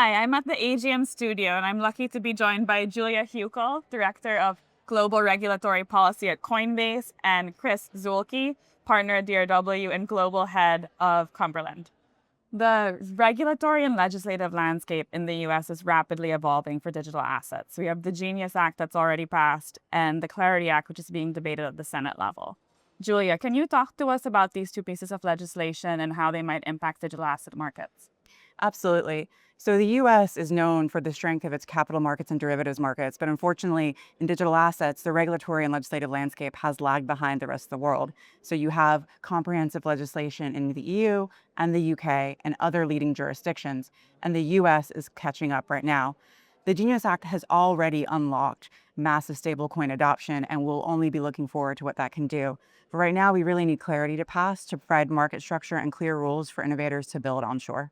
Hi, I'm at the AGM studio and I'm lucky to be joined by Julia Hueckel, Director of Global Regulatory Policy at Coinbase, and Chris Zuehlke, Partner at DRW and Global Head of Cumberland. The regulatory and legislative landscape in the US is rapidly evolving for digital assets. We have the Genius Act that's already passed and the Clarity Act, which is being debated at the Senate level. Julia, can you talk to us about these two pieces of legislation and how they might impact digital asset markets? Absolutely. So the US is known for the strength of its capital markets and derivatives markets, but unfortunately, in digital assets, the regulatory and legislative landscape has lagged behind the rest of the world. So you have comprehensive legislation in the EU and the UK and other leading jurisdictions, and the US is catching up right now. The Genius Act has already unlocked massive stablecoin adoption, and we'll only be looking forward to what that can do. But right now, we really need clarity to pass to provide market structure and clear rules for innovators to build onshore.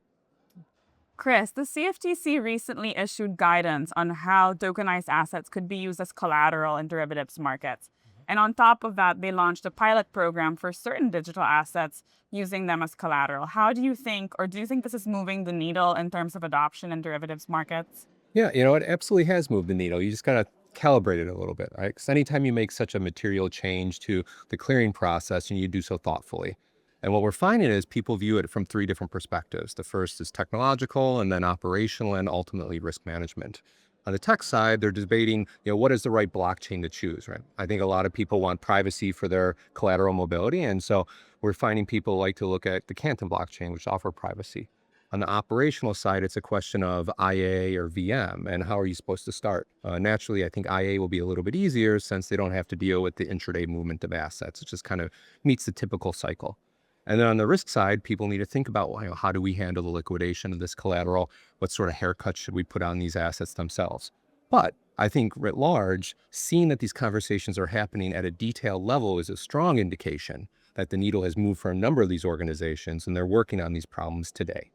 Chris, the CFTC recently issued guidance on how tokenized assets could be used as collateral in derivatives markets. And on top of that, they launched a pilot program for certain digital assets using them as collateral. How do you think, or do you think this is moving the needle in terms of adoption in derivatives markets? Yeah, it absolutely has moved the needle. You just got to calibrate it a little bit, right? Because anytime you make such a material change to the clearing process, and you do so thoughtfully. And what we're finding is people view it from three different perspectives. The first is technological, and then operational, and ultimately risk management. On the tech side, they're debating, what is the right blockchain to choose, right? I think a lot of people want privacy for their collateral mobility. And so we're finding people like to look at the Canton blockchain, which offer privacy. On the operational side, it's a question of IA or VM, and how are you supposed to start? Naturally, I think IA will be a little bit easier since they don't have to deal with the intraday movement of assets. It just kind of meets the typical cycle. And then on the risk side, people need to think about, how do we handle the liquidation of this collateral? What sort of haircut should we put on these assets themselves? But I think writ large, seeing that these conversations are happening at a detailed level is a strong indication that the needle has moved for a number of these organizations, and they're working on these problems today.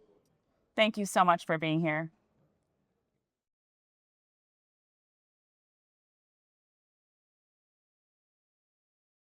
Thank you so much for being here.